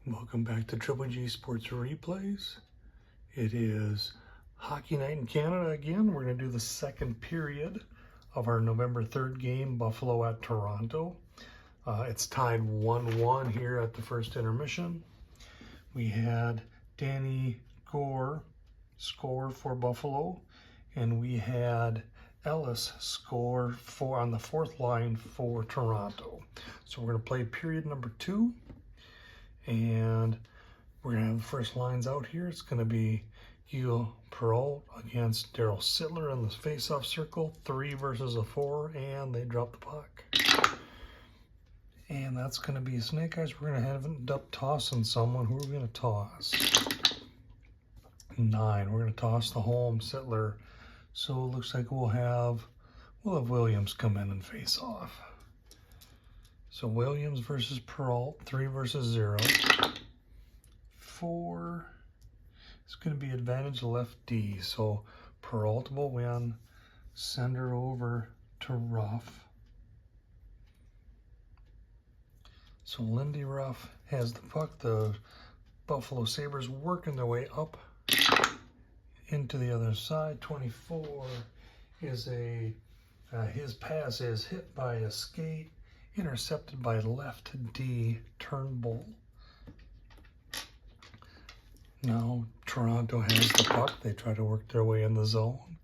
Welcome back to Triple G Sports Replays. It is hockey night in Canada again. We're going to do the second period of our November 3rd game, Buffalo at Toronto. It's tied 1-1 here at the first intermission. We had Danny Gore score for Buffalo, and we had Ellis score on the fourth line for Toronto. So we're going to play period number 2. And we're going to have the first lines out here. It's going to be Gil Perreault against Daryl Sittler in the face-off circle. 3 versus a 4, and they drop the puck. And that's going to be a snake eyes. We're going to end up tossing someone. Who are we going to toss? 9. We're going to toss the home Sittler. So it looks like we'll have Williams come in and face off. So Williams versus Perreault, 3 versus 0. 4 is going to be advantage left D. So Perreault will win. Send her over to Ruff. So Lindy Ruff has the puck. The Buffalo Sabres working their way up into the other side. 24 is his pass is hit by a skate. Intercepted by left D Turnbull. Now Toronto has the puck. They try to work their way in the zone.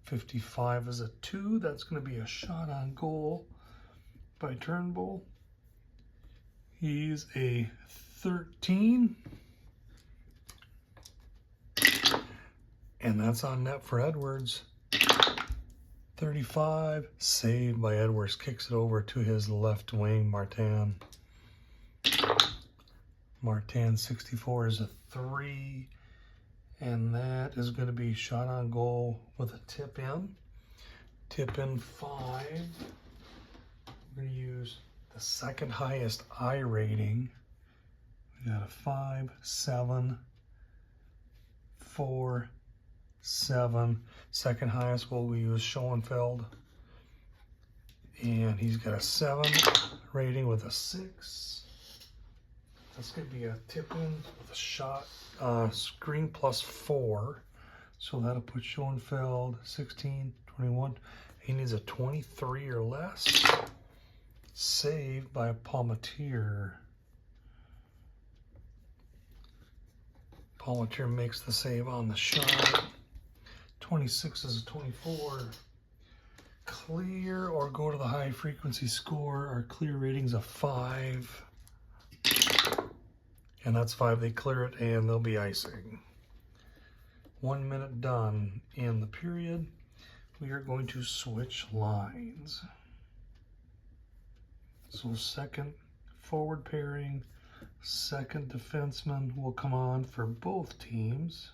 55 is a 2. That's going to be a shot on goal by Turnbull. He's a 13. And that's on net for Edwards. 35, saved by Edwards, kicks it over to his left wing, Martin. Martin, 64 is a 3, and that is going to be shot on goal with a tip in. Tip in 5. We're going to use the second highest I rating. We got a 5, 7, 4, 7. Second highest will use Schoenfeld. And he's got a 7 rating with a 6. That's going to be a tip in with a shot, screen plus 4. So that'll put Schoenfeld 16, 21. He needs a 23 or less. Saved by Palmatier. Palmatier makes the save on the shot. 26 is a 24. Clear or go to the high frequency score. Our clear rating's a 5. And that's 5. They clear it and they'll be icing. 1 minute done in the period. We are going to switch lines. So second forward pairing, second defenseman will come on for both teams.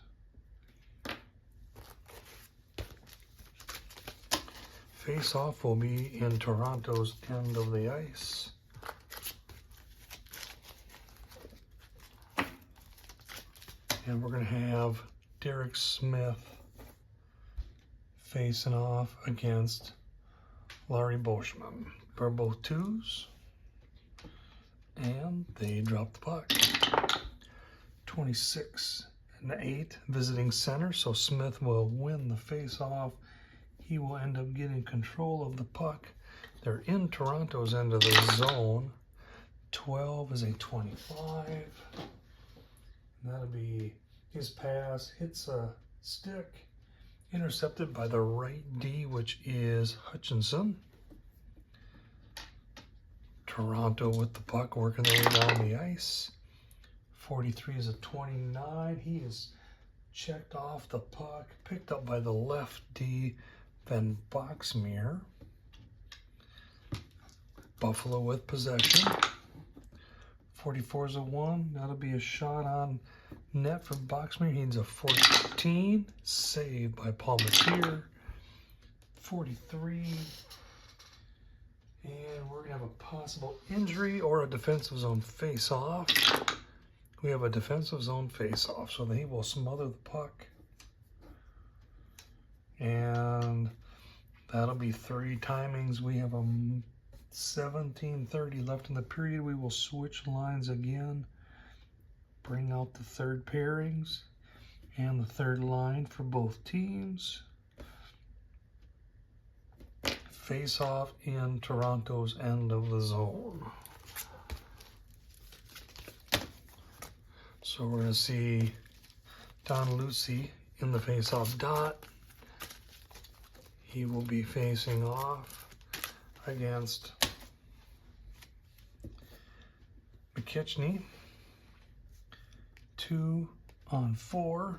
Face-off will be in Toronto's end of the ice. And we're going to have Derek Smith facing off against Larry Boschman. For both 2s. And they drop the puck. 26 and 8 visiting center. So Smith will win the face-off. He will end up getting control of the puck. They're in Toronto's end of the zone. 12 is a 25. That'll be his pass. Hits a stick. Intercepted by the right D, which is Hutchinson. Toronto with the puck working their way down the ice. 43 is a 29. He is checked off the puck. Picked up by the left D. Then Boxmeer. Buffalo with possession. 44 is a 1. That'll be a shot on net for Boxmeer. He needs a 14. Saved by Palmatier. 43. And we're going to have a possible injury or a defensive zone face-off. We have a defensive zone face-off, so he will smother the puck. And that'll be 3 timings. We have a 17:30 left in the period. We will switch lines again. bring out the third pairings and the third line for both teams. Face off in Toronto's end of the zone. So we're going to see Don Lucy in the face-off dot. He will be facing off against McKitchney. 2-on-4.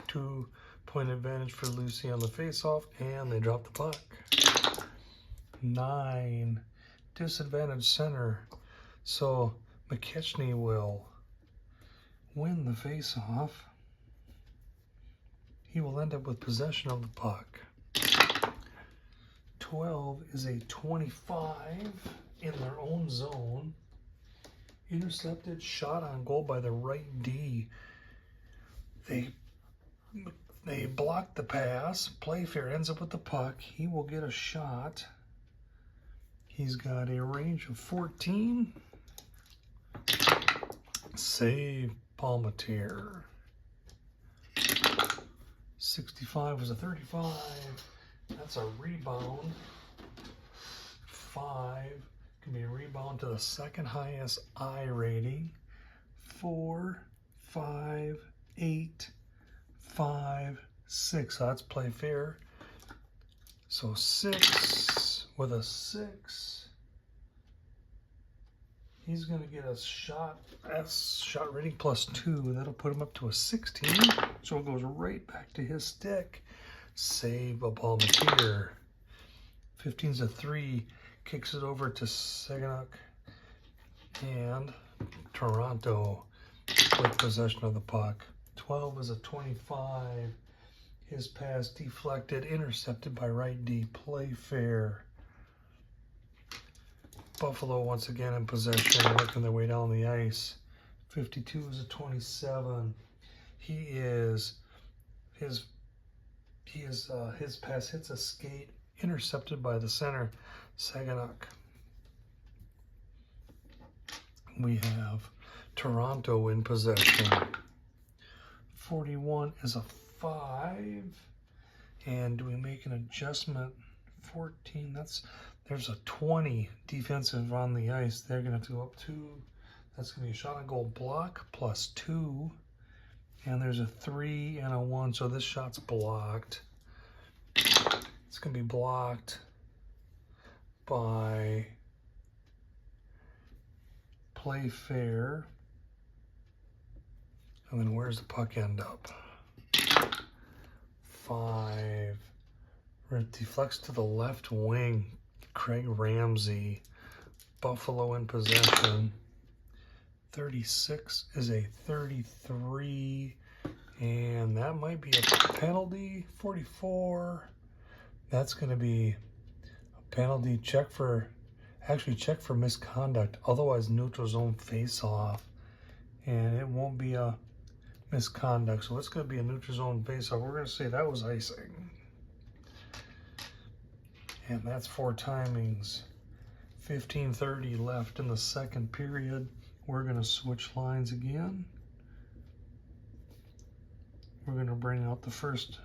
2-point advantage for Lucy on the face-off, and they drop the puck. 9. Disadvantage center. So McKitchney will win the face-off. He will end up with possession of the puck. 12 is a 25 in their own zone. Intercepted, shot on goal by the right D. They block the pass. Playfair ends up with the puck. He will get a shot. He's got a range of 14. Save Palmatier. 65 was a 35. That's a rebound. 5 can be a rebound to the second highest I rating. 4, 5, 8, 5, 6. So that's Playfair. So 6 with a 6. He's going to get a shot rating +2. That'll put him up to a 16. So it goes right back to his stick. Save a Palmatier. 15's a 3. Kicks it over to Seganuk. And Toronto with possession of the puck. 12 is a 25. His pass deflected, intercepted by right D. Playfair. Buffalo once again in possession, working their way down the ice. 52 is a 27. His pass hits a skate, intercepted by the center, Seganuk. We have Toronto in possession. 41 is a 5. And do we make an adjustment? 14, there's a 20 defensive on the ice. They're going to have to go up 2. That's going to be a shot on goal block +2. And there's a 3 and a 1. So this shot's blocked. It's going to be blocked by Playfair. And then where's the puck end up? 5. It deflects to the left wing. Craig Ramsey. Buffalo in possession. 36 is a 33. And that might be a penalty. 44. That's going to be a penalty. Check for misconduct. Otherwise, neutral zone face-off. And it won't be a misconduct. So it's going to be a neutral zone face-off. We're going to say that was icing. And that's 4 timings. 15:30 left in the second period. We're going to switch lines again. We're going to bring out the first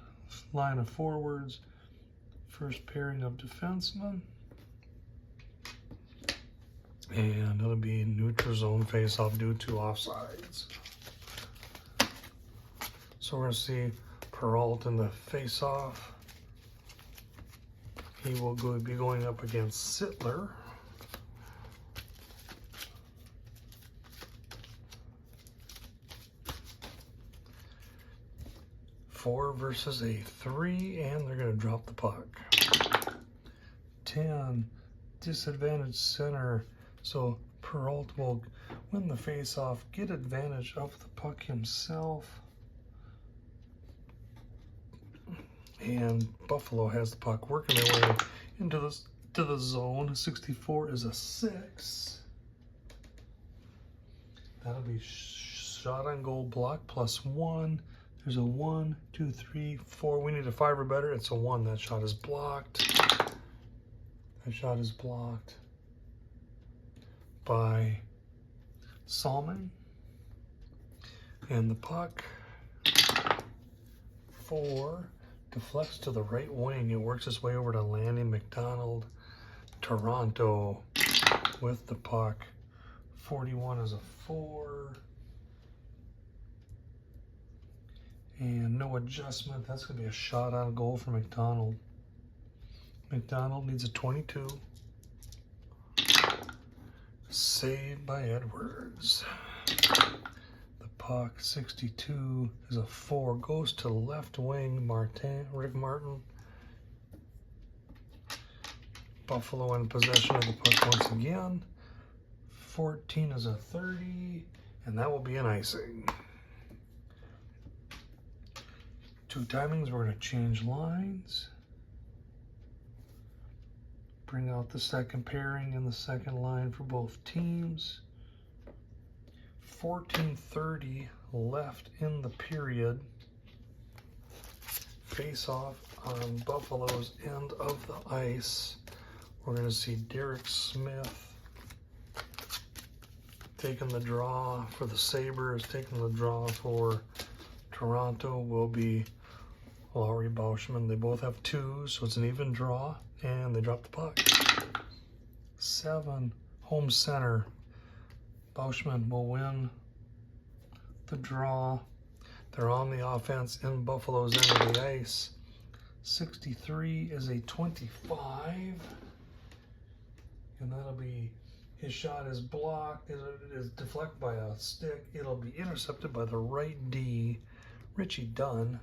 line of forwards. First pairing of defensemen. And it'll be neutral zone face-off due to offsides. So we're going to see Peralt in the face-off. He will be going up against Sittler. Four versus a 3, and they're going to drop the puck. 10, disadvantage center. So Peralt will win the face-off, get advantage of the puck himself. And Buffalo has the puck, working their way into the zone. 64 is a 6. That'll be shot on goal block +1. There's a 1, 2, 3, 4. We need a 5 or better. It's a 1. That shot is blocked. That shot is blocked by Salmon. And the puck, 4, deflects to the right wing. It works its way over to Lanny McDonald. Toronto with the puck. 41 is a 4. And no adjustment. That's going to be a shot on goal for McDonald. McDonald needs a 22. Saved by Edwards. The puck, 62 is a 4. Goes to left wing. Rick Martin. Buffalo in possession of the puck once again. 14 is a 30. And that will be an icing. 2 timings, we're going to change lines. Bring out the second pairing and the second line for both teams. 14:30 left in the period. Face off on Buffalo's end of the ice. We're going to see Derek Smith taking the draw for the Sabres. Taking the draw for Toronto will be Laurie Bauschman. They both have 2s, so it's an even draw, and they drop the puck. 7, home center. Bauschman will win the draw. They're on the offense in Buffalo's end of the ice. 63 is a 25, and that'll be, his shot is blocked. It is deflected by a stick. It'll be intercepted by the right D, Richie Dunn.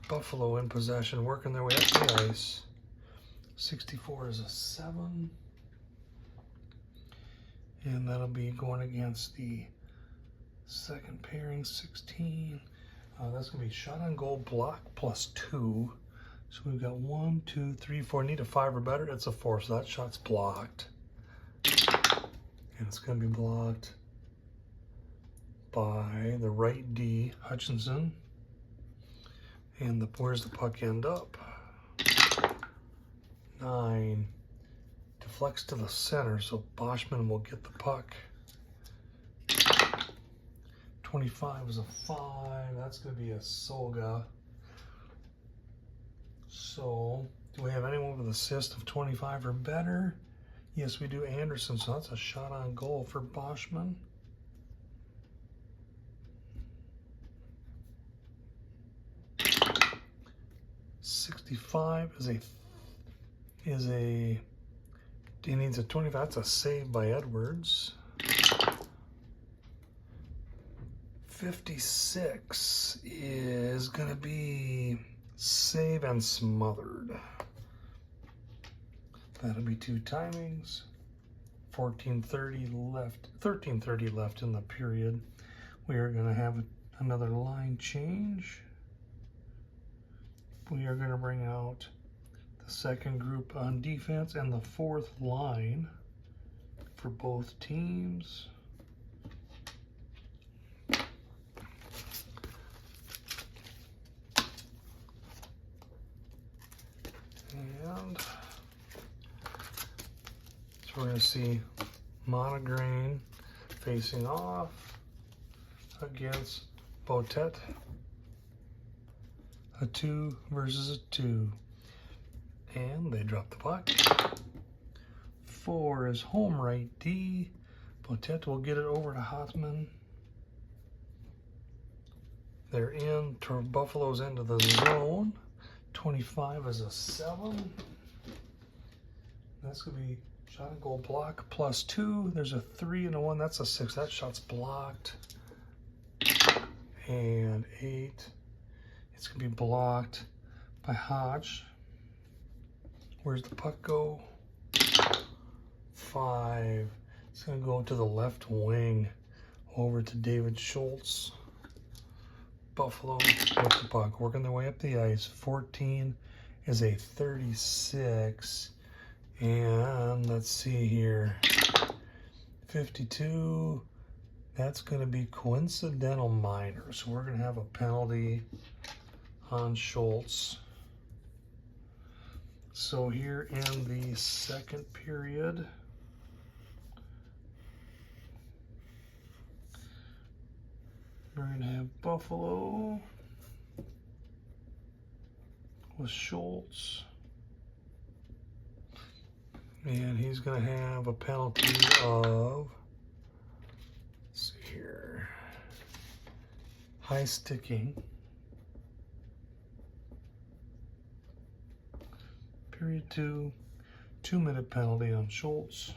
Buffalo in possession, working their way up the ice. 64 is a 7. And that'll be going against the second pairing, 16. That's going to be shot on goal, block +2. So we've got 1, 2, 3, 4. Need a 5 or better. It's a 4, so that shot's blocked. And it's going to be blocked by the right D, Hutchinson. And where's the puck end up? 9. Deflects to the center, so Bauschman will get the puck. 25 is a 5. That's going to be a Solga. So, do we have anyone with assist of 25 or better? Yes, we do. Anderson, so that's a shot on goal for Bauschman. .65 he needs a 25. That's a save by Edwards. 56 is going to be save and smothered. That'll be 2 timings. 13:30 left in the period. We are going to have another line change. We are going to bring out the second group on defense and the 4th line for both teams. And so we're going to see Monograin facing off against Botet. A 2 versus a 2. And they drop the puck. 4 is home right D. Botet will get it over to Hotman. They're in to Buffalo's into the zone. 25 is a 7. That's going to be shot and goal block +2. There's a 3 and a 1. That's a 6. That shot's blocked. And 8. It's going to be blocked by Hodge. Where's the puck go? 5. It's going to go to the left wing over to David Schultz. Buffalo with the puck, working their way up the ice. 14 is a 36. And let's see here. 52. That's going to be coincidental minor. So we're going to have a penalty on Schultz. So here in the second period, We're going to have Buffalo with Schultz. And he's going to have a penalty of, let's see here, high sticking. Period 2, 2-minute penalty on Schultz.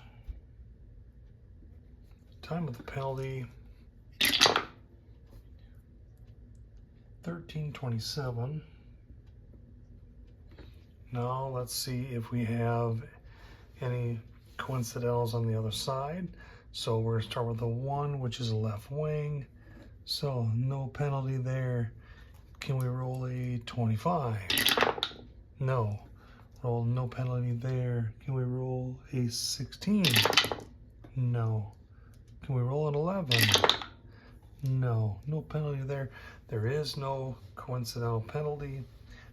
Time of the penalty, 13:27. Now let's see if we have any coincidentals on the other side. So we're going to start with the 1, which is a left wing. So no penalty there. Can we roll a 25? No. Roll no penalty there. Can we roll a 16? No. Can we roll an 11? No. No penalty there. There is no coincidental penalty.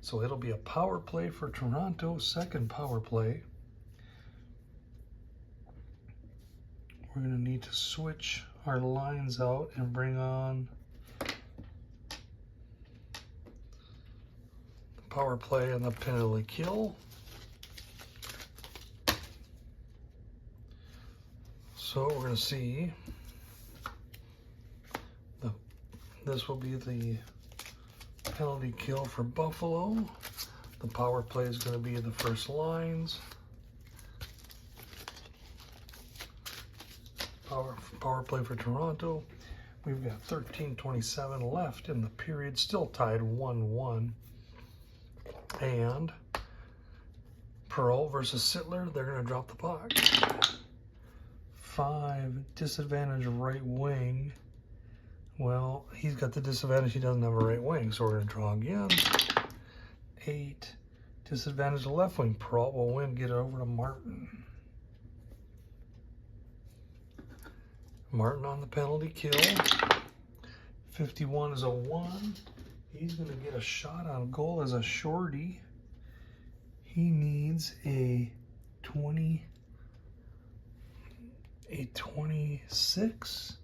So it'll be a power play for Toronto, second power play. We're going to need to switch our lines out and bring on the power play and the penalty kill. So we're going to see, this will be the penalty kill for Buffalo. The power play is going to be the first lines. Power play for Toronto. We've got 13:27 left in the period, still tied 1-1. And Pearl versus Sittler, they're going to drop the puck. 5, disadvantage right wing. Well, he's got the disadvantage, he doesn't have a right wing, so we're going to draw again. 8, disadvantage left wing. Pearl will win, get it over to Martin. Martin on the penalty kill. 51 is a 1. He's going to get a shot on goal as a shorty. He needs a 26.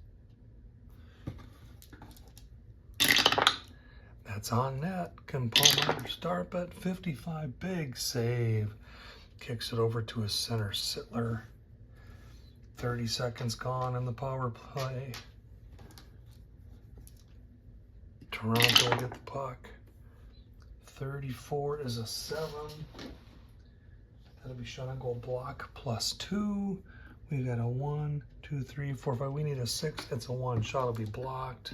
That's on net. Can Palmer start at 55? Big save. Kicks it over to his center, Sittler. 30 seconds gone in the power play. Toronto will get the puck. 34 is a 7. That'll be shot on goal block +2. We got a 1, 2, 3, 4, 5. We need a 6. It's a 1. Shot will be blocked.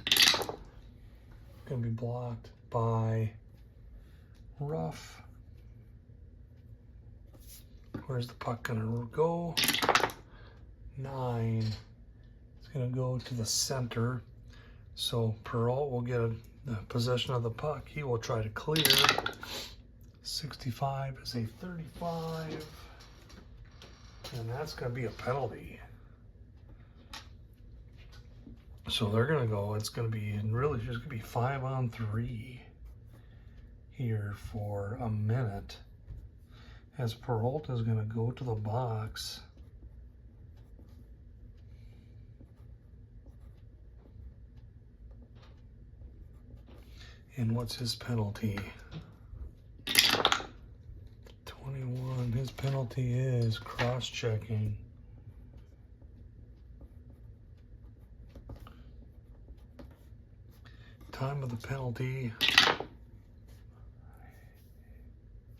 Gonna be blocked by Ruff. Where's the puck gonna go? 9. It's gonna go to the center. So Perrault will get the possession of the puck. He will try to clear. 65 is a 35. And that's gonna be a penalty. So they're gonna go, it's gonna be, really just gonna be 5-on-3 here for a minute. As Perrault is gonna go to the box. And what's his penalty? 21, his penalty is cross-checking. Time of the penalty,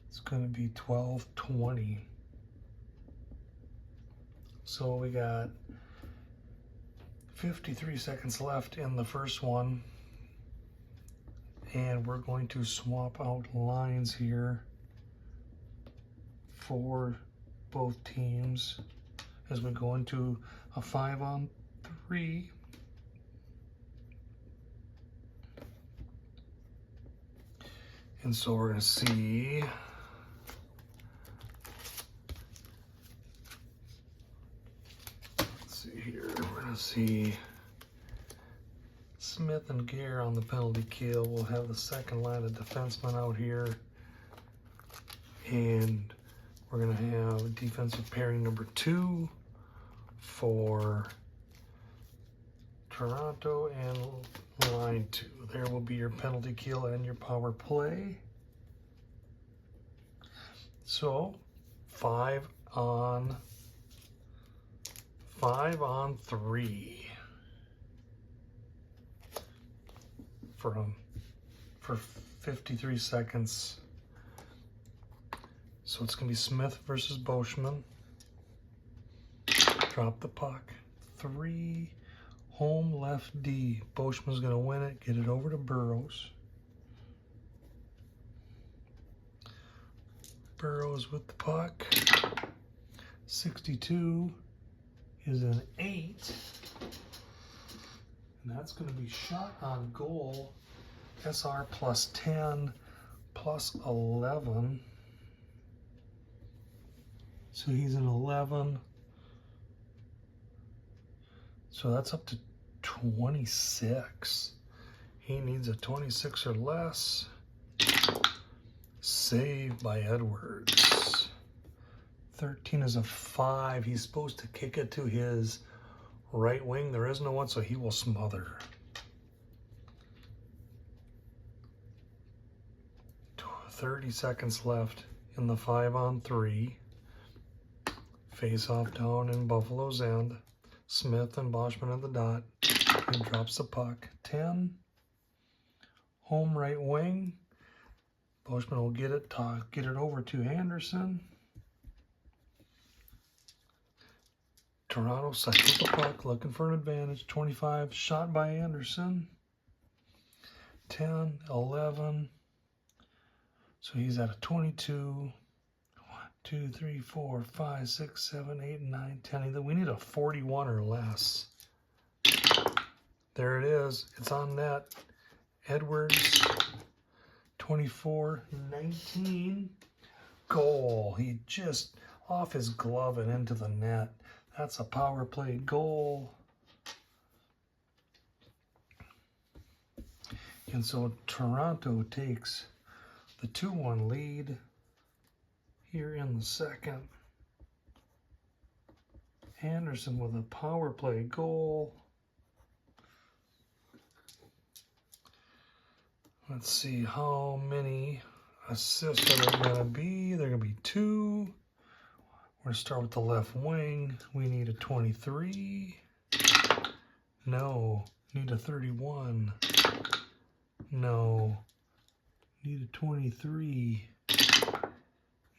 it's going to be 12:20. So we got 53 seconds left in the first one. And we're going to swap out lines here for both teams as we go into a 5-on-3. And so we're going to see here, we're going to see Smith and Gare on the penalty kill. We'll have the second line of defensemen out here. And we're going to have defensive pairing number 2 for Toronto and line 2. There will be your penalty kill and your power play. So 5 on 3 for 53 seconds. So it's going to be Smith versus Boschman. Drop the puck. 3, home left D. Boschman's going to win it. Get it over to Burrows. Burrows with the puck. 62 is an 8. And that's going to be shot on goal. SR plus 10 plus 11. So he's an 11. So that's up to 26. He needs a 26 or less. Saved by Edwards. 13 is a 5. He's supposed to kick it to his right wing. There is no one, so he will smother. 30 seconds left in the 5 on 3. Face off down in Buffalo's end. Smith and Boschman at the dot. He drops the puck. 10. Home right wing. Boschman will get it over to Anderson. Toronto cycles the puck, looking for an advantage. 25, shot by Anderson. 10, 11. So he's at a 22. 1, 2, 3, 4, 5, 6, 7, 8, 9, 10. We need a 41 or less. There it is. It's on net. Edwards, 24, 19. Goal. He just off his glove and into the net. That's a power play goal. And so Toronto takes the 2-1 lead here in the second. Anderson with a power play goal. Let's see how many assists are there going to be. They're going to be 2. We're going to start with the left wing. We need a 23. No. Need a 31. No. Need a 23.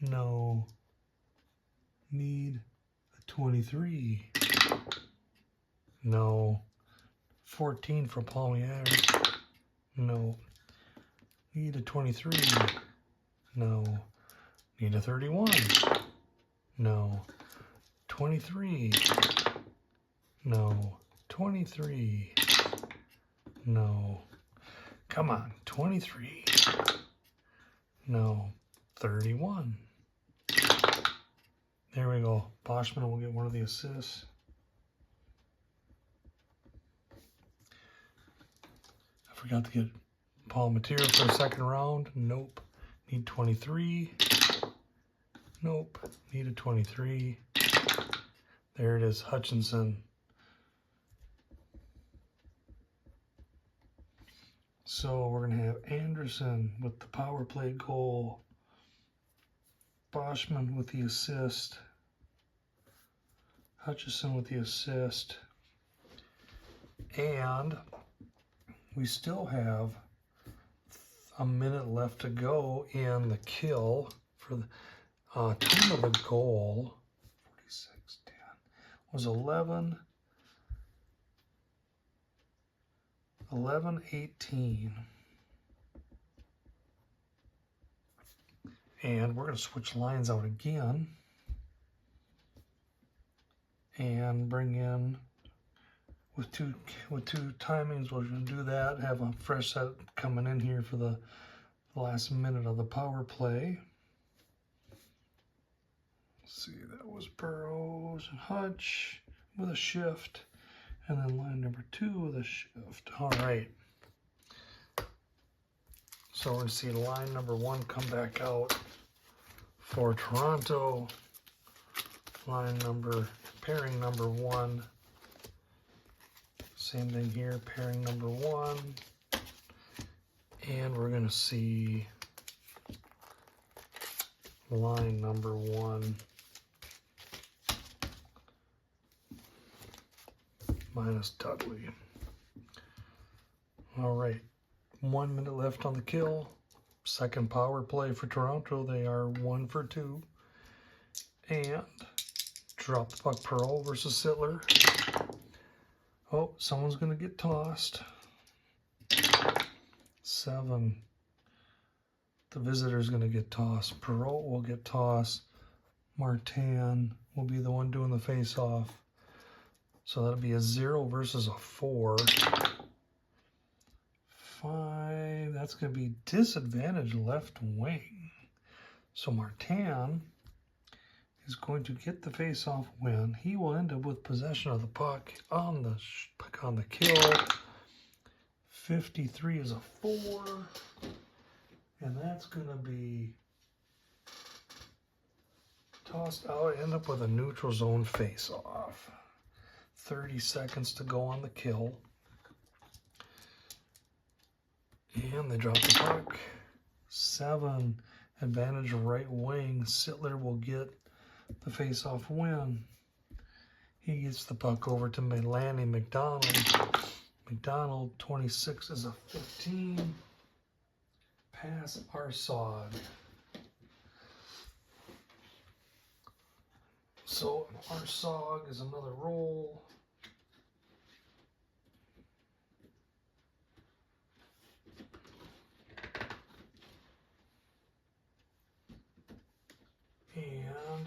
No. Need a 23. No. 14 for Palmier. No. Need a 23. No. Need a 31. No. 23. No. 23. No. Come on. 23. No. 31. There we go. Boschman will get one of the assists. I forgot to get Paul Mateer for a second round. Nope. Need 23. Nope. Need a 23. There it is. Hutchinson. So we're going to have Anderson with the power play goal. Boschman with the assist. Hutchinson with the assist. And we still have a minute left to go in the kill for the time of the goal. 46-10 was 11-18. And we're going to switch lines out again and bring in with two timings. We're going to do that. Have a fresh set coming in here for the last minute of the power play. Let's see, that was Burrows and Hutch with a shift, and then line number 2 with a shift. All right. So we're going to see line number 1 come back out for Toronto. Pairing number 1. Same thing here, pairing number 1. And we're going to see line number 1 minus Dudley. All right, 1 minute left on the kill. Second power play for Toronto. They are 1 for 2. And drop the puck, Perreault versus Sittler. Oh, someone's going to get tossed. 7. The visitor's going to get tossed. Perreault will get tossed. Martin will be the one doing the face-off. So that'll be a 0 versus a 4. 5. That's going to be disadvantage left wing. So Martin is going to get the face-off win. He will end up with possession of the puck on the kill. 53 is a 4. And that's going to be tossed out, end up with a neutral zone face-off. 30 seconds to go on the kill. And they drop the puck. 7, advantage right wing. Sittler will get the face-off win. He gets the puck over to Lanny McDonald. McDonald, 26 is a 15. Pass Arsog. So Arsog is another roll. And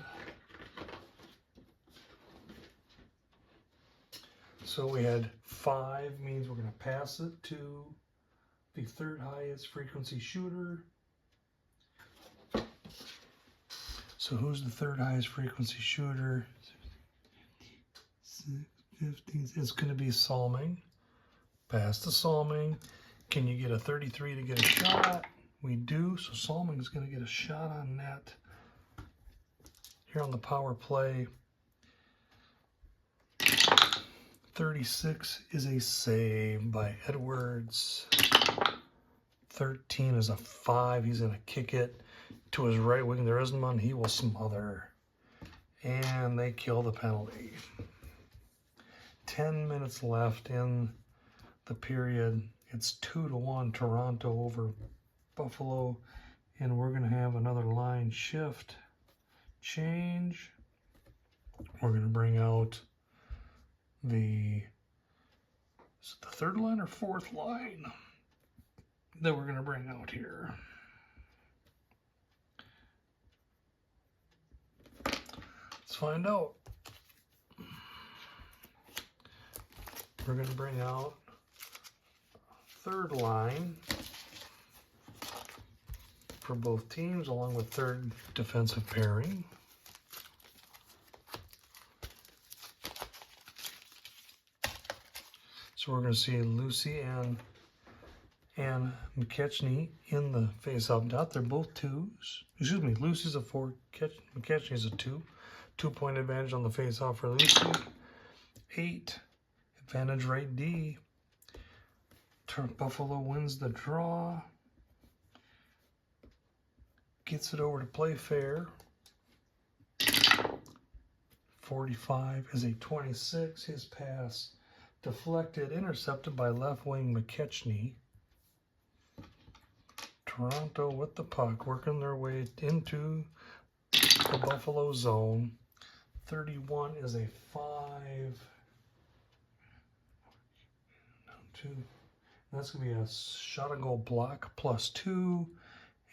so we had 5, means we're going to pass it to the third highest frequency shooter. So who's the third highest frequency shooter? 15. It's going to be Salming. Pass to Salming. Can you get a 33 to get a shot? We do. So Salming is going to get a shot on net. Here on the power play. 36 is a save by Edwards. 13 is a 5. He's going to kick it to his right wing. There isn't one. He will smother. And they kill the penalty. 10 minutes left in the period. It's 2-1 Toronto over Buffalo. And we're going to have another line shift change. We're going to bring out is it the third line or fourth line that we're going to bring out here? Let's find out. We're going to bring out third line for both teams, along with third defensive pairing. So we're going to see Lucy and McKechnie in the face-off dot. They're both 2s. Excuse me, Lucy's a 4, McKechnie's a 2. 2-point advantage on the face-off for Lucy. 8, advantage right D. Buffalo wins the draw. Gets it over to play fair. 45 is a 26. His pass deflected, intercepted by left wing McKechnie. Toronto with the puck, working their way into the Buffalo zone. 31 is a 5. Down 2. That's going to be a shot on goal block plus 2.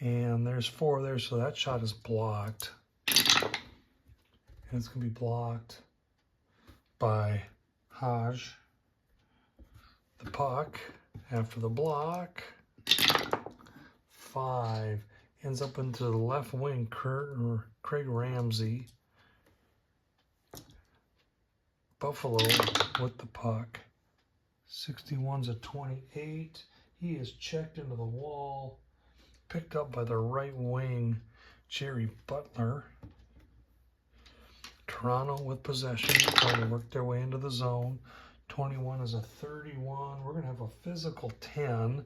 And there's 4 there, so that shot is blocked. And it's going to be blocked by Hodge. The puck after the block. 5 ends up into the left wing, Craig Ramsey. Buffalo with the puck. 61's a 28. He is checked into the wall. Picked up by the right wing, Jerry Butler. Toronto with possession, trying to work their way into the zone. 21 is a 31. We're going to have a physical 10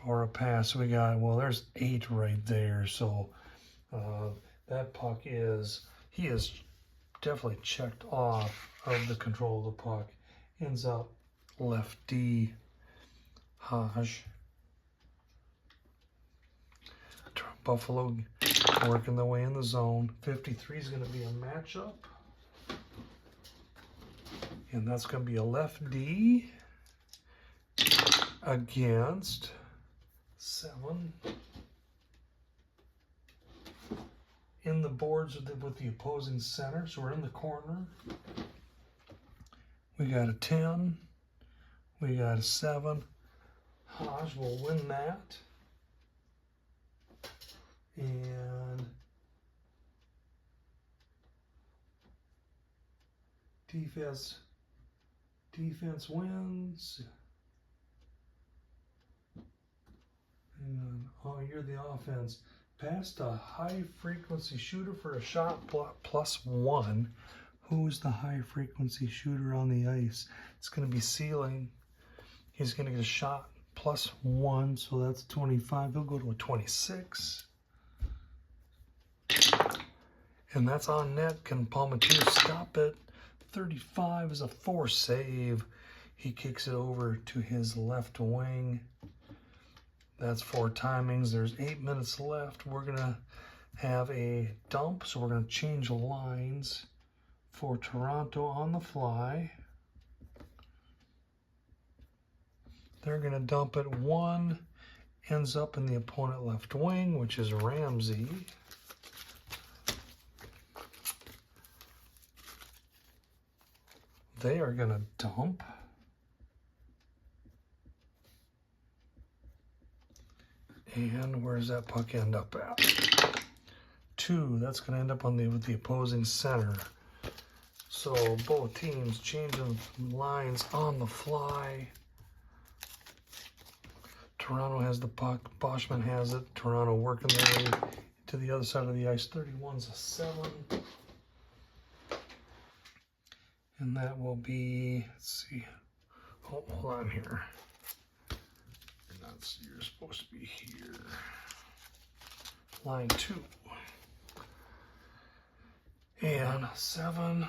or a pass. We got, well, there's 8 right there. So that puck he is definitely checked off of the control of the puck. Ends up left D, Haj. Buffalo working their way in the zone. 53 is going to be a matchup. And that's going to be a left D against 7. In the boards with the opposing center, so we're in the corner. We got a 10. We got a 7. Haj will win that. And defense wins. And you're the offense. Passed a high frequency shooter for a shot +1. Who's the high frequency shooter on the ice? It's going to be Sealing. He's going to get a shot +1, so that's 25. He'll go to a 26. And that's on net. Can Palmatier stop it? 35 is a 4 save. He kicks it over to his left wing. That's 4 timings. There's 8 minutes left. We're going to have a dump, so we're going to change lines for Toronto on the fly. They're going to dump it. 1 ends up in the opponent left wing, which is Ramsey. They are going to dump. And where's that puck end up at? 2. That's going to end up on with the opposing center. So both teams changing lines on the fly. Toronto has the puck. Boschman has it. Toronto working their way to the other side of the ice. 31's a 7. And that will be, let's see. Oh, hold on here. You're supposed to be here. Line 2. And 7,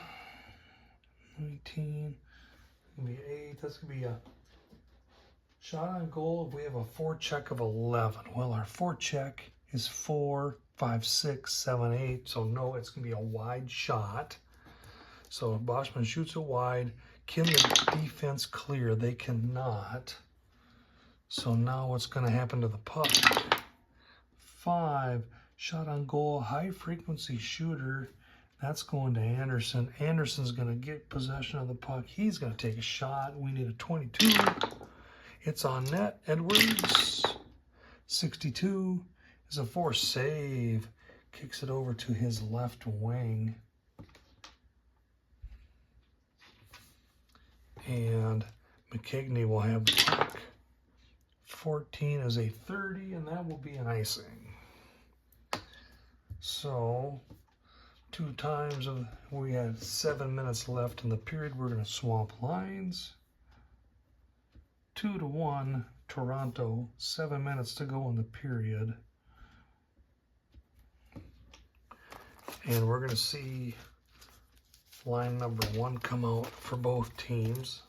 19, gonna be 8. That's gonna be a shot on goal if we have a forecheck of 11. Well, our forecheck is 4, 5, 6, 7, 8. So no, it's gonna be a wide shot. So if Boschman shoots it wide, can the defense clear? They cannot. So now what's going to happen to the puck? 5, shot on goal, high frequency shooter. That's going to Anderson. Anderson's going to get possession of the puck. He's going to take a shot. We need a 22. It's on net. Edwards. 62 is a 4 save. Kicks it over to his left wing. And McKegney will have the puck. 14 is a 30, and that will be an icing. So 2 times we had 7 minutes left in the period. We're going to swap lines. 2-1 Toronto. 7 minutes to go in the period. And we're going to see line number 1 come out for both teams.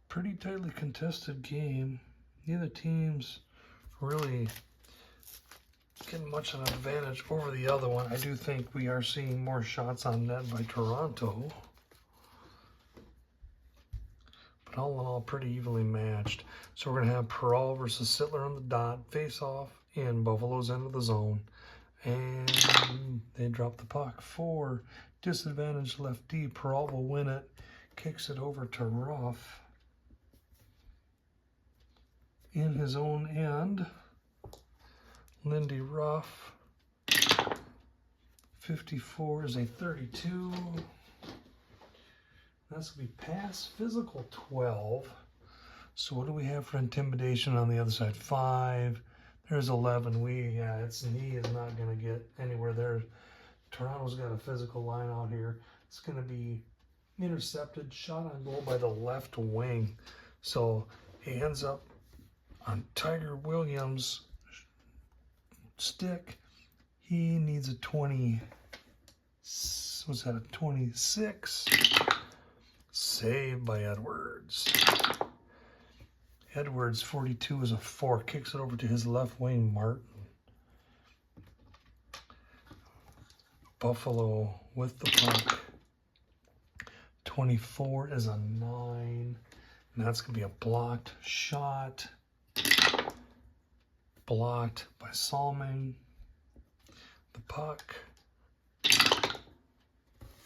Pretty tightly contested game. Neither team's really getting much of an advantage over the other one. I do think we are seeing more shots on net by Toronto. But all in all, pretty evenly matched. So we're going to have Peralta versus Sittler on the dot. Face off in Buffalo's end of the zone. And they drop the puck. 4, disadvantage left D. Peralta will win it. Kicks it over to Ruff. In his own end, Lindy Ruff. 54 is a 32. That's going to be pass physical 12. So what do we have for intimidation on the other side? 5. There's 11. Its knee is not going to get anywhere there. Toronto's got a physical line out here. It's going to be intercepted, shot on goal by the left wing. So he ends up on Tiger Williams' stick. He needs a 20. What's that? A 26. Saved by Edwards. Edwards, 42, is a 4. Kicks it over to his left wing, Martin. Buffalo with the puck. 24 is a 9. And that's going to be a blocked shot. Blocked by Salming. The puck.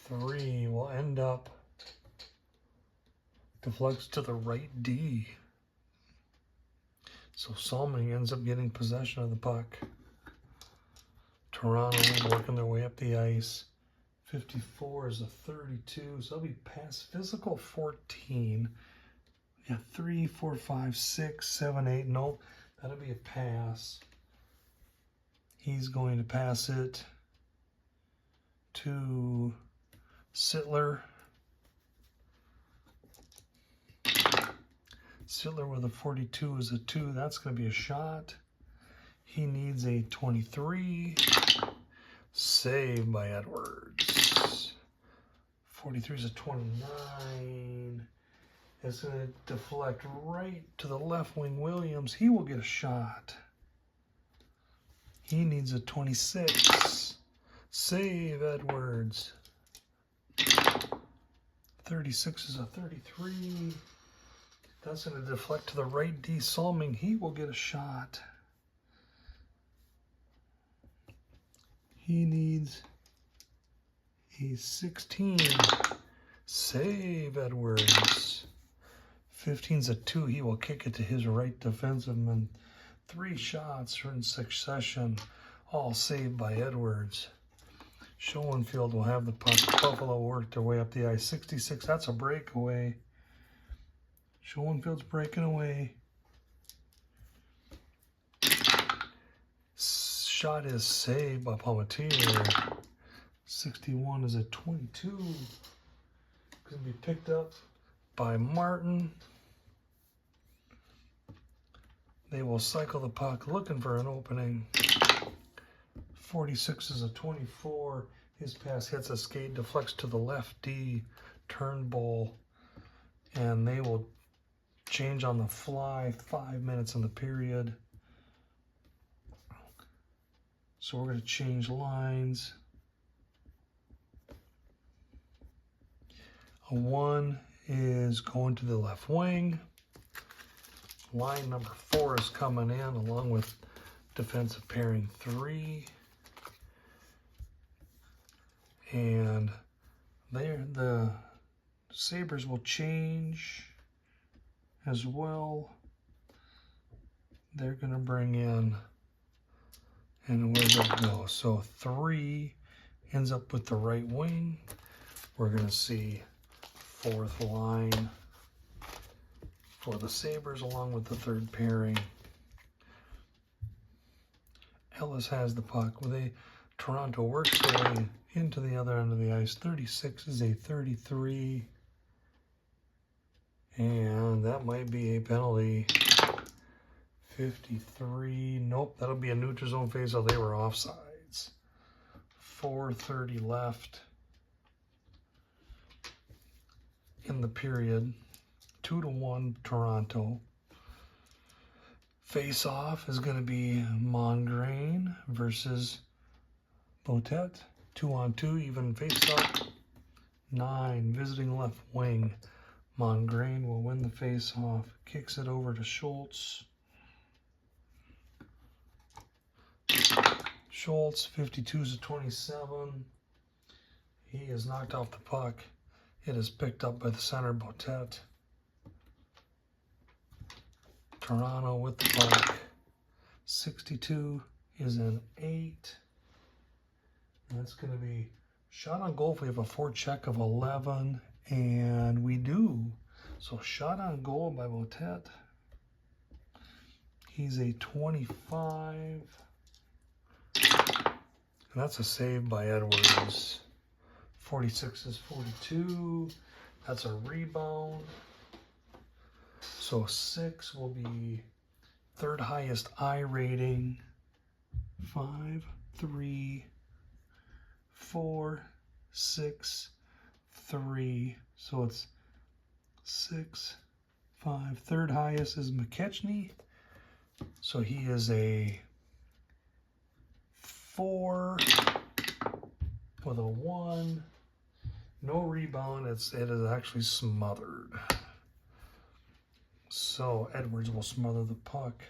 3 will end up. Deflects to the right D. So Salming ends up getting possession of the puck. Toronto working their way up the ice. 54 is a 32, so they'll be past physical 14. Yeah, 3, 4, 5, 6, 7, 8. Nope, that'll be a pass. He's going to pass it to Sittler. Sittler with a 42 is a 2. That's going to be a shot. He needs a 23. Saved by Edwards. 43 is a 29. It's going to deflect right to the left wing Williams. He will get a shot. He needs a 26. Save Edwards. 36 is a 33. That's going to deflect to the right D. Salming. He will get a shot. He needs a 16. Save Edwards. 15's a 2. He will kick it to his right defenseman. 3 shots are in succession, all saved by Edwards. Schoenfield will have the puck. Buffalo work their way up the ice. 66, that's a breakaway. Schoenfield's breaking away. Shot is saved by Palmatier. 61 is a 22. Going to be picked up by Martin. They will cycle the puck looking for an opening. 46 is a 24. His pass hits a skate, deflects to the left D, Turnbull, and they will change on the fly. 5 minutes in the period. So we're going to change lines. A 1 is going to the left wing. Line number 4 is coming in along with defensive pairing 3. And there the Sabres will change as well. They're going to bring in, and where does it go? So 3 ends up with the right wing. We're going to see 4th line for the Sabres along with the 3rd pairing. Ellis has the puck. Toronto works their way into the other end of the ice. 36 is a 33. And that might be a penalty. 53. Nope, that'll be a neutral zone faceoff. They were offsides. 4:30 left in the period. 2-1 Toronto. Face-off is going to be Mongrain versus Botet. 2-on-2, even face-off. 9, visiting left wing. Mongrain will win the face-off. Kicks it over to Schultz. Schultz, 52 is a 27. He is knocked off the puck. It is picked up by the center, Botet. Toronto with the puck. 62 is an 8. That's going to be shot on goal if we have a forecheck of 11, and we do. So shot on goal by Botet. He's a 25. And that's a save by Edwards. 46 is 42. That's a rebound. So 6 will be third highest I rating. 5, 3, 4, 6, 3. So it's 6, 5. Third highest is McKechnie. So he is a 4 with a 1. No rebound. It is actually smothered. So Edwards will smother the puck.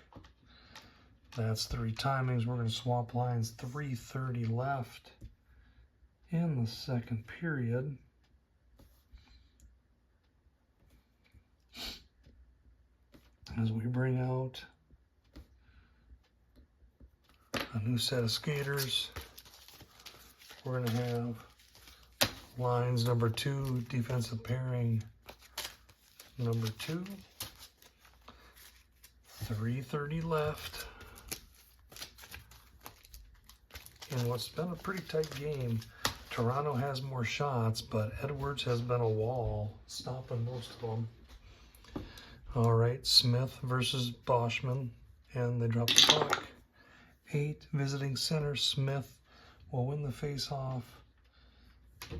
That's 3 timings. We're going to swap lines. 3:30 left in the second period. As we bring out a new set of skaters, we're going to have lines number 2, defensive pairing number 2. 3:30 left. In what's been a pretty tight game. Toronto has more shots, but Edwards has been a wall, stopping most of them. All right, Smith versus Boschman, and they drop the puck. 8, visiting center. Smith will win the face-off.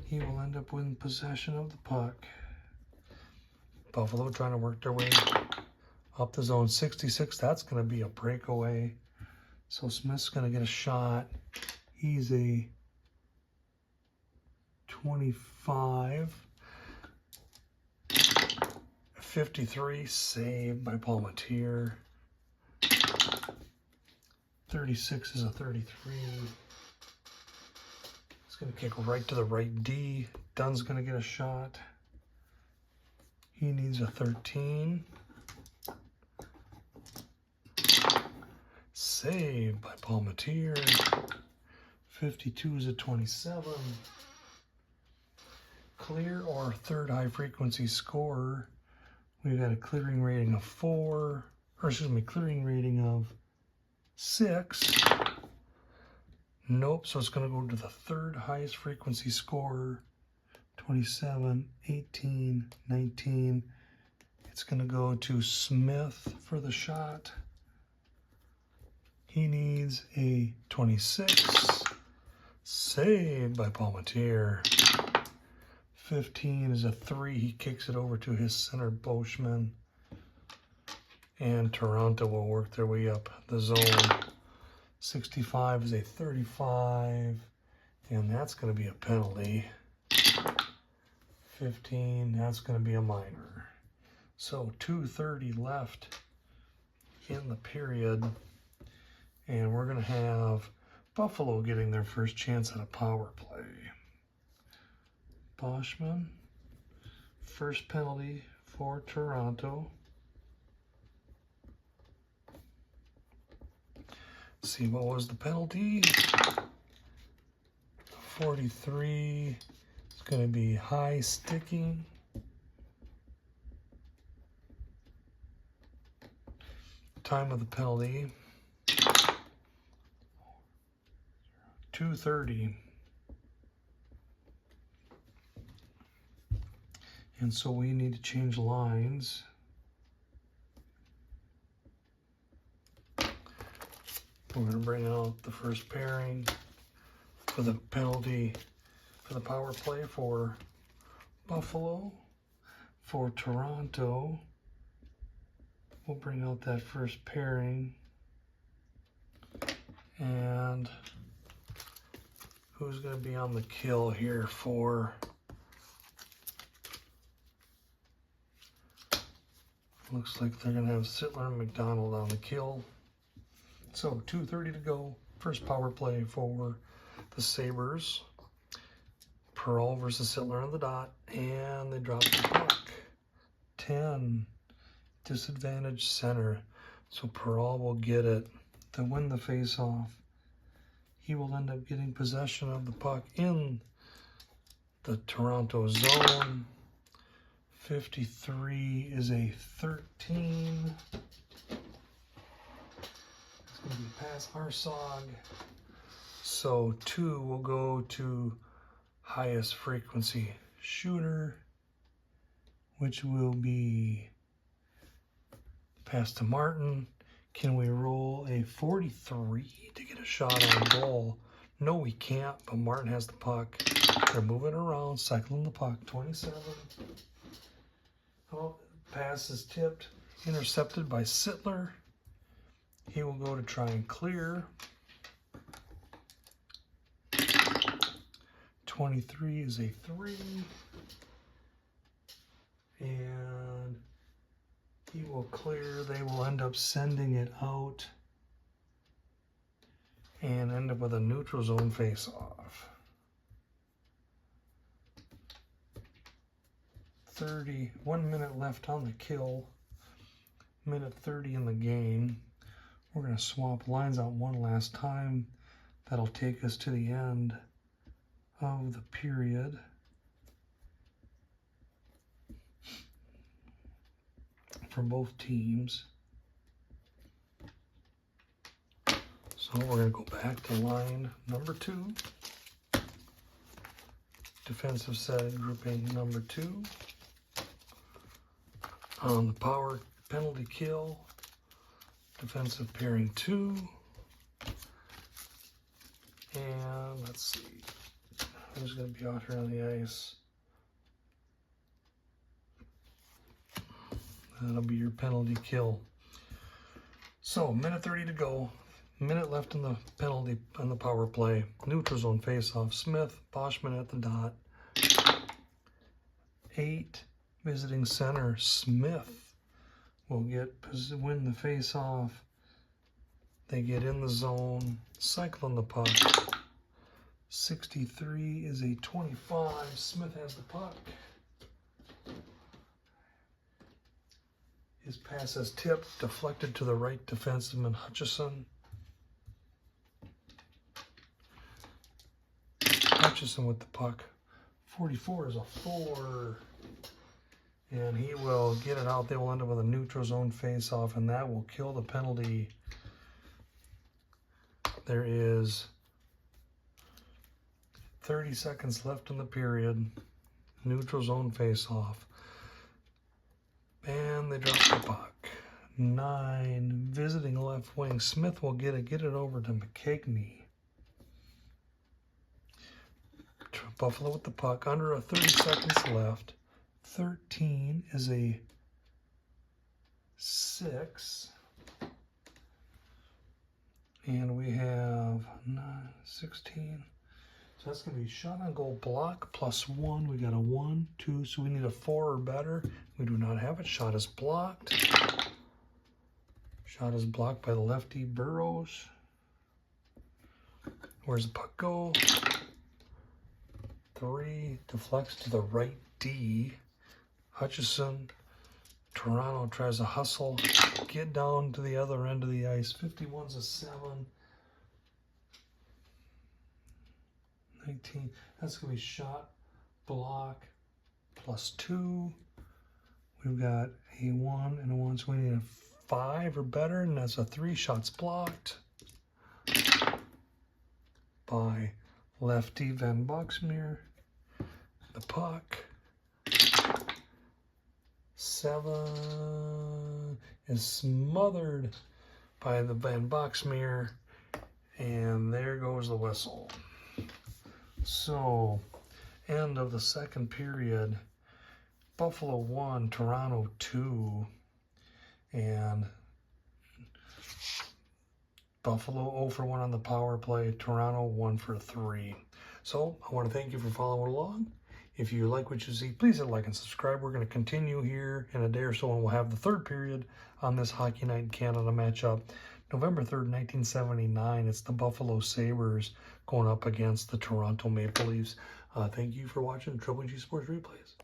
He will end up with possession of the puck. Buffalo trying to work their way up the zone. 66, that's going to be a breakaway. So Smith's going to get a shot. He's a 25. 53, saved by Palmatier. 36 is a 33. It's going to kick right to the right D. Dunn's going to get a shot. He needs a 13. Saved by Palmatier. 52 is a 27. Clear or third high frequency scorer. We've got a clearing rating of 4, or excuse me, clearing rating of 6. Nope, so it's going to go to the third highest frequency scorer. 27, 18, 19. It's going to go to Smith for the shot. He needs a 26. Saved by Palmatier. 15 is a 3. He kicks it over to his center, Boschman. And Toronto will work their way up the zone. 65 is a 35. And that's going to be a penalty. 15, that's going to be a minor. So 2:30 left in the period. And we're going to have Buffalo getting their first chance at a power play. Boschman, first penalty for Toronto. See, what was the penalty? 43. It's going to be high sticking. Time of the penalty, 2:30. And so we need to change lines. We're going to bring out the first pairing for the penalty for the power play for Buffalo. For Toronto, we'll bring out that first pairing. And who's going to be on the kill here for... Looks like they're going to have Sittler and McDonald on the kill. So 2:30 to go. First power play for the Sabres. Pearl versus Sittler on the dot. And they drop the puck. 10. Disadvantage center. So Pearl will get it to win the face-off. He will end up getting possession of the puck in the Toronto zone. 53 is a 13. going to be pass Arsog. So 2 will go to highest frequency shooter, which will be pass to Martin. Can we roll a 43 to get a shot on goal? No, we can't, but Martin has the puck. They're moving around, cycling the puck. 27. Oh, pass is tipped, intercepted by Sittler. He will go to try and clear. 23 is a 3. And he will clear. They will end up sending it out and end up with a neutral zone face-off. 30, 1 minute left on the kill. Minute 30 in the game. We're going to swap lines out one last time. That'll take us to the end of the period. For both teams. So we're going to go back to line number 2. Defensive set grouping number 2. On the power penalty kill, defensive pairing 2. And let's see, who's going to be out here on the ice? That'll be your penalty kill. So, minute 30 to go. Minute left in the penalty on the power play. Neutral zone face-off. Smith, Boschman at the dot. 8, visiting center. Smith will win the face-off. They get in the zone, cycling the puck. 63 is a 25. Smith has the puck. His pass is tipped, deflected to the right defenseman Hutchison. Hutchison with the puck. 44 is a 4. And he will get it out. They will end up with a neutral zone face-off, and that will kill the penalty. There is 30 seconds left in the period. Neutral zone face-off. And they drop the puck. 9, visiting left wing. Smith will get it over to McKegney. Buffalo with the puck. Under 30 seconds left. 13 is a 6. And we have 9, 16. So that's going to be shot on goal block +1. We got a 1, 2, so we need a 4 or better. We do not have it. Shot is blocked. Shot is blocked by the lefty Burrows. Where's the puck go? 3, deflects to the right D. Hutchison. Toronto tries to hustle, get down to the other end of the ice. 51's a 7. 19, that's going to be shot, block, +2. We've got a 1 and a 1, so we need a 5 or better, and that's a 3. Shots blocked by lefty Van Boxmeer. The puck. 7 is smothered by the Van Boxmeer, and there goes the whistle. So, end of the second period. Buffalo 1, Toronto 2, and Buffalo 0 for 1 on the power play, Toronto 1 for 3. So, I want to thank you for following along. If you like what you see, please hit like and subscribe. We're going to continue here in a day or so, and we'll have the third period on this Hockey Night in Canada matchup. November 3rd, 1979, it's the Buffalo Sabres going up against the Toronto Maple Leafs. Thank you for watching Triple G Sports Replays.